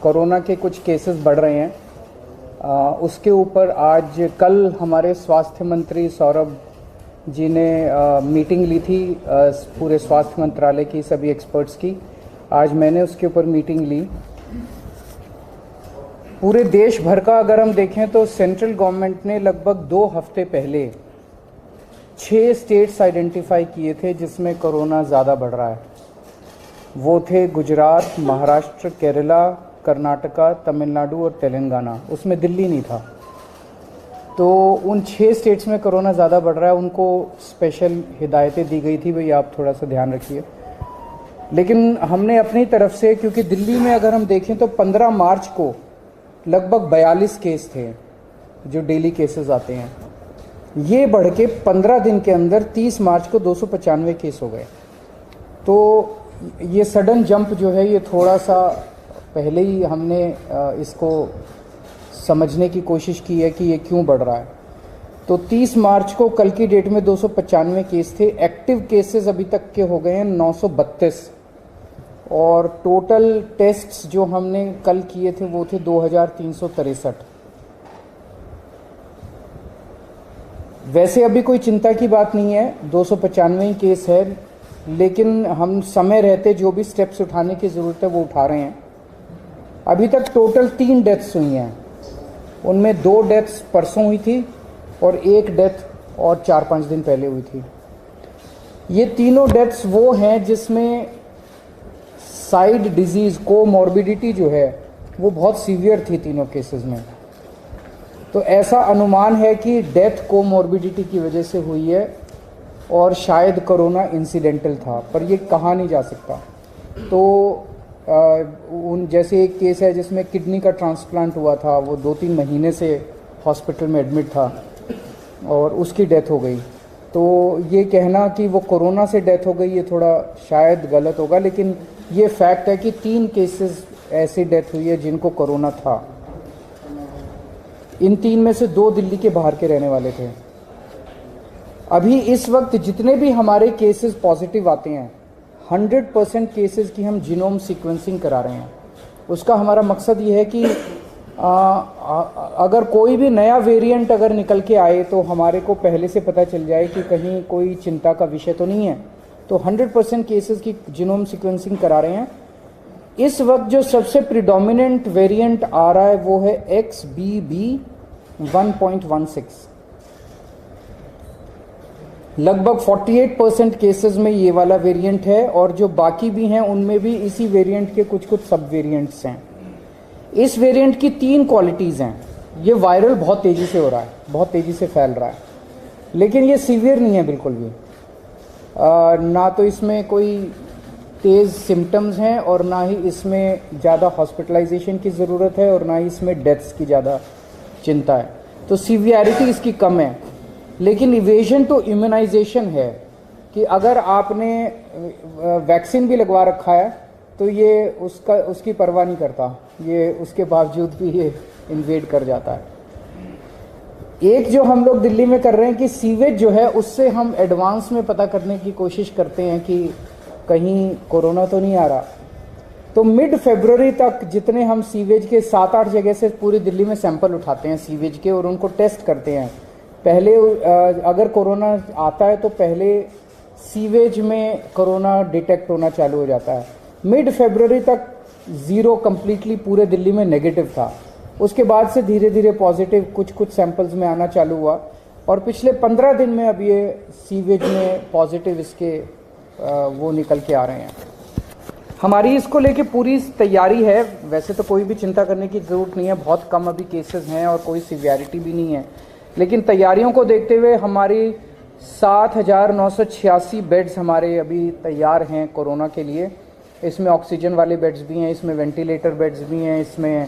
Corona के कुछ cases बढ़ रहे हैं, उसके ऊपर आज कल हमारे स्वास्थ्य मंत्री सौरभ जी ने मीटिंग ली थी पूरे स्वास्थ्य मंत्रालय की सभी एक्सपर्ट्स की। आज मैंने उसके ऊपर मीटिंग ली। पूरे देश भर का अगर हम देखें तो सेंट्रल गवर्नमेंट ने लगभग 2 हफ्ते पहले 6 स्टेट्स आइडेंटिफाई किए थे जिसमें कोरोना ज़्यादा बढ़ रहा है। वो थे गुजरात, महाराष्ट्र, केरला, कर्नाटका, तमिलनाडु और तेलंगाना। उसमें दिल्ली नहीं था। तो उन 6 स्टेट्स में कोरोना ज़्यादा बढ़ रहा है, उनको स्पेशल हिदायतें दी गई थी, भाई आप थोड़ा सा ध्यान रखिए। लेकिन हमने अपनी तरफ से, क्योंकि दिल्ली में अगर हम देखें तो 15 मार्च को लगभग 42 केस थे जो डेली केसेस आते हैं, ये बढ़ के 15 दिन के अंदर 30 मार्च को 295 केस हो गए। तो ये सडन जंप जो है, ये थोड़ा सा पहले ही हमने इसको समझने की कोशिश की है कि ये क्यों बढ़ रहा है। तो 30 मार्च को कल की डेट में 295 केस थे। एक्टिव केसेस अभी तक के हो गए हैं 932 और टोटल टेस्ट्स जो हमने कल किए थे वो थे 2363। वैसे अभी कोई चिंता की बात नहीं है, 295 केस है, लेकिन हम समय रहते जो भी स्टेप्स उठाने की ज़रूरत है वो उठा रहे हैं। अभी तक टोटल 3 डेथ्स हुई हैं, उनमें 2 डेथ्स परसों हुई थी और 1 डेथ और 4-5 दिन पहले हुई थी। ये तीनों डेथ्स वो हैं जिसमें साइड डिजीज़ कोमॉर्बिडिटी जो है वो बहुत सीवियर थी तीनों केसेस में। तो ऐसा अनुमान है कि डेथ कोमॉर्बिडिटी की वजह से हुई है और शायद कोरोना इंसिडेंटल था, पर ये कहा नहीं जा सकता। तो जैसे एक केस है जिसमें किडनी का ट्रांसप्लांट हुआ था, वो 2-3 महीने से हॉस्पिटल में एडमिट था और उसकी डेथ हो गई। तो ये कहना कि वो कोरोना से डेथ हो गई, ये थोड़ा शायद गलत होगा, लेकिन ये फैक्ट है कि 3 केसेस ऐसी डेथ हुई है जिनको कोरोना था। इन 3 में से 2 दिल्ली के बाहर के रहने वाले थे। अभी इस वक्त जितने भी हमारे केसेस पॉजिटिव आते हैं, 100% केसेस की हम जीनोम सीक्वेंसिंग करा रहे हैं। उसका हमारा मकसद ये है कि अगर कोई भी नया वेरिएंट अगर निकल के आए तो हमारे को पहले से पता चल जाए कि कहीं कोई चिंता का विषय तो नहीं है। तो 100% केसेस की जीनोम सीक्वेंसिंग करा रहे हैं। इस वक्त जो सबसे प्रिडोमिनेंट वेरिएंट आ रहा है वो है XBB.1.16। लगभग 48% केसेस में ये वाला वेरिएंट है और जो बाकी भी हैं उनमें भी इसी वेरिएंट के कुछ सब वेरिएंट्स हैं। इस वेरिएंट की 3 क्वालिटीज़ हैं। ये वायरल बहुत तेज़ी से हो रहा है, बहुत तेज़ी से फैल रहा है, लेकिन ये सीवियर नहीं है बिल्कुल भी। ना तो इसमें कोई तेज़ सिम्टम्स हैं और ना ही इसमें ज़्यादा हॉस्पिटलाइजेशन की ज़रूरत है और ना ही इसमें डेथ्स की ज़्यादा चिंता है। तो सीवियरिटी इसकी कम है, लेकिन इवेजन टू इम्यूनाइजेशन है कि अगर आपने वैक्सीन भी लगवा रखा है तो ये उसकी परवाह नहीं करता, ये उसके बावजूद भी ये इन्वेड कर जाता है। एक जो हम लोग दिल्ली में कर रहे हैं कि सीवेज जो है उससे हम एडवांस में पता करने की कोशिश करते हैं कि कहीं कोरोना तो नहीं आ रहा। तो मिड फरवरी तक जितने हम सीवेज के 7-8 जगह से पूरी दिल्ली में सैंपल उठाते हैं सीवेज के और उनको टेस्ट करते हैं। पहले अगर कोरोना आता है तो पहले सीवेज में कोरोना डिटेक्ट होना चालू हो जाता है। मिड फरवरी तक 0 कम्प्लीटली पूरे दिल्ली में नेगेटिव था। उसके बाद से धीरे धीरे पॉजिटिव कुछ सैंपल्स में आना चालू हुआ और पिछले 15 दिन में अब ये सीवेज में पॉजिटिव इसके वो निकल के आ रहे हैं। हमारी इसको लेके पूरी तैयारी है। वैसे तो कोई भी चिंता करने की ज़रूरत नहीं है, बहुत कम अभी केसेस हैं और कोई सीवियरिटी भी नहीं है, लेकिन तैयारियों को देखते हुए हमारी 7,986 बेड्स हमारे अभी तैयार हैं कोरोना के लिए। इसमें ऑक्सीजन वाले बेड्स भी हैं, इसमें वेंटिलेटर बेड्स भी हैं, इसमें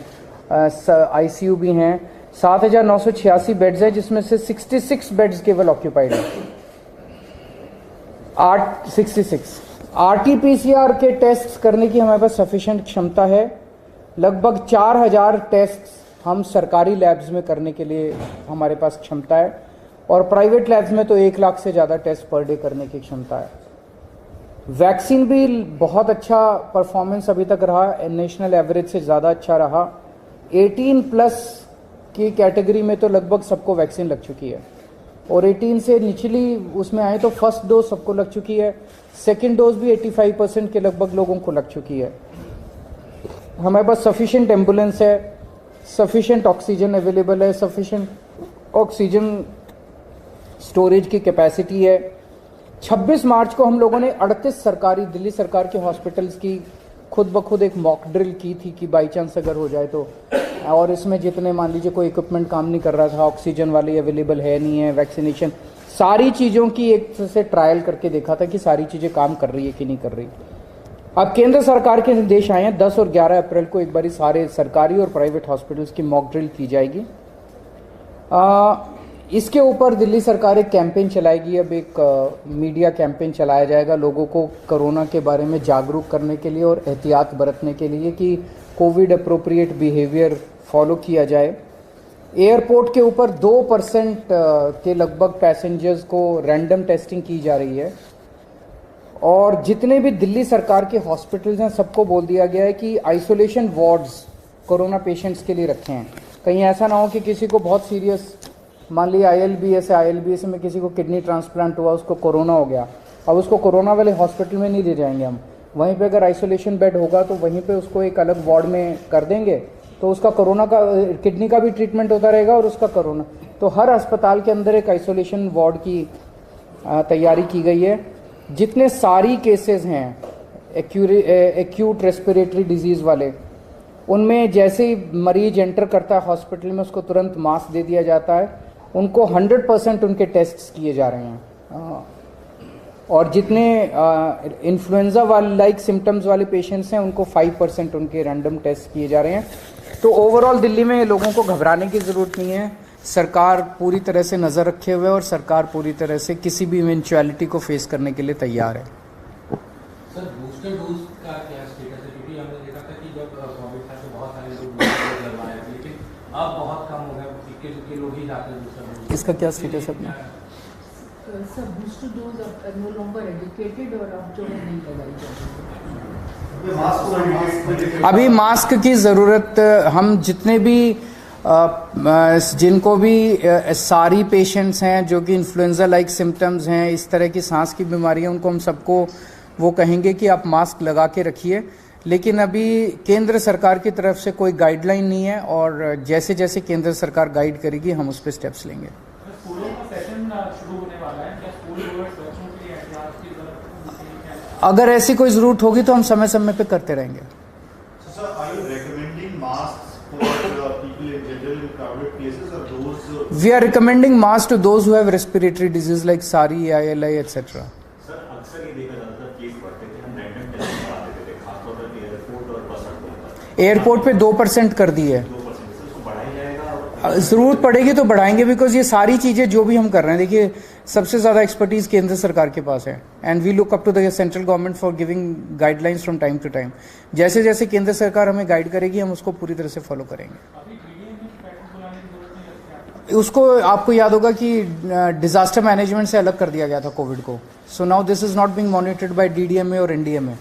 आईसीयू भी हैं। 7,986 बेड्स हैं जिसमें से 66 बेड्स केवल ऑक्यूपाइड हैं। 66 RT-PCR के टेस्ट करने की हमारे पास सफिशिएंट क्षमता है। लगभग 4,000 टेस्ट हम सरकारी लैब्स में करने के लिए हमारे पास क्षमता है और प्राइवेट लैब्स में तो 1 लाख से ज़्यादा टेस्ट पर डे करने की क्षमता है। वैक्सीन भी बहुत अच्छा परफॉर्मेंस अभी तक रहा, नेशनल एवरेज से ज़्यादा अच्छा रहा। 18 प्लस की कैटेगरी में तो लगभग सबको वैक्सीन लग चुकी है, और 18 से निचली उसमें आए तो फर्स्ट डोज सबको लग चुकी है, सेकेंड डोज भी 85% के लगभग लोगों को लग चुकी है। हमारे पास सफिशिएंट एम्बुलेंस है, सफिशिएंट ऑक्सीजन अवेलेबल है, सफिशिएंट ऑक्सीजन स्टोरेज की कैपेसिटी है। 26 मार्च को हम लोगों ने 38 सरकारी दिल्ली सरकार के हॉस्पिटल्स की खुद ब खुद एक मॉक ड्रिल की थी कि बाई चांस अगर हो जाए तो, और इसमें जितने मान लीजिए कोई इक्विपमेंट काम नहीं कर रहा था, ऑक्सीजन वाली अवेलेबल है नहीं है, वैक्सीनेशन, सारी चीज़ों की एक से ट्रायल करके देखा था कि सारी चीज़ें काम कर रही है कि नहीं कर रही। अब केंद्र सरकार के निर्देश आए हैं, 10 और 11 अप्रैल को एक बारी सारे सरकारी और प्राइवेट हॉस्पिटल्स की मॉक ड्रिल की जाएगी। इसके ऊपर दिल्ली सरकार एक कैंपेन चलाएगी, अब एक मीडिया कैंपेन चलाया जाएगा लोगों को कोरोना के बारे में जागरूक करने के लिए और एहतियात बरतने के लिए कि कोविड अप्रोप्रिएट बिहेवियर फॉलो किया जाए। एयरपोर्ट के ऊपर 2% के लगभग पैसेंजर्स को रैंडम टेस्टिंग की जा रही है, और जितने भी दिल्ली सरकार के हॉस्पिटल्स हैं सबको बोल दिया गया है कि आइसोलेशन वार्ड्स कोरोना पेशेंट्स के लिए रखे हैं। कहीं ऐसा ना हो कि किसी को बहुत सीरियस, मान लिया आईएलबीएस में किसी को किडनी ट्रांसप्लांट हुआ, उसको कोरोना हो गया, अब उसको कोरोना वाले हॉस्पिटल में नहीं ले जाएंगे हम, वहीं पे अगर आइसोलेशन बेड होगा तो वहीं पे उसको एक अलग वार्ड में कर देंगे, तो उसका कोरोना का किडनी का भी ट्रीटमेंट होता रहेगा और उसका कोरोना। तो हर अस्पताल के अंदर एक आइसोलेशन वार्ड की तैयारी की गई है। जितने सारी केसेस हैं एक्यूट रेस्पिरेटरी डिजीज़ वाले, उनमें जैसे ही मरीज एंटर करता है हॉस्पिटल में उसको तुरंत मास्क दे दिया जाता है, उनको 100% उनके टेस्ट किए जा रहे हैं। और जितने इन्फ्लुएंजा वाले लाइक सिम्टम्स वाले पेशेंट्स हैं उनको 5% उनके रैंडम टेस्ट किए जा रहे हैं। तो ओवरऑल दिल्ली में लोगों को घबराने की ज़रूरत नहीं है, सरकार पूरी तरह से नज़र रखे हुए और सरकार पूरी तरह से किसी भी इवेंचुअलिटी को फेस करने के लिए तैयार है। सर बूस्टर डोज का क्या स्टेटस है? क्योंकि हमने देखा था कि जब कोविड था तो बहुत सारे लोग बूस्टर डोज लगवाए थे, लेकिन अब बहुत कम हो गया, इक्के लोग ही जाते हैं बूस्टर डोज। इसका क्या स्टेटस है अपना? सर बूस्टर डोज अब नो लॉन्गर एजुकेटेड और अब जो है नहीं लगाई जाती। अभी मास्क की ज़रूरत, हम जितने भी जिनको भी सारी पेशेंट्स हैं जो कि इन्फ्लुएंजा लाइक सिम्टम्स हैं, इस तरह की सांस की बीमारियां, उनको हम सबको वो कहेंगे कि आप मास्क लगा के रखिए। लेकिन अभी केंद्र सरकार की तरफ से कोई गाइडलाइन नहीं है, और जैसे जैसे केंद्र सरकार गाइड करेगी हम उस पर स्टेप्स लेंगे। स्कूलों का सेशन शुरू होने वाला है, क्या स्कूल गोअर्स बच्चों के लिए एहतियात की जरूरत? अगर ऐसी कोई ज़रूरत होगी तो हम समय समय पे करते रहेंगे। We are recommending masks to those who have respiratory disease like SARI, AILI, etc. Sir अक्सर ये देखा जाता था केस बढ़ते थे, हम रैंडम टेस्ट करा देते थे, खासतौर पर एयरपोर्ट और बस अड्डों पर। एयरपोर्ट पे 2% कर दी है, 2% से उसको बढ़ाया जाएगा, ज़रूरत पड़ेगी तो बढ़ाएंगे, बिकॉज ये सारी चीज़ें जो भी हम कर रहे हैं, देखिए सबसे ज़्यादा एक्सपर्टीज़ केंद्र सरकार के पास है, and we look up to the central government for giving guidelines from time to time. जैसे जैसे केंद्र सरकार हमें गाइड करेगी हम उसको पूरी तरह से फॉलो करेंगे। उसको आपको याद होगा कि डिजास्टर मैनेजमेंट से अलग कर दिया गया था कोविड को, so now this is not being monitored by DDMA और एनडीएमए।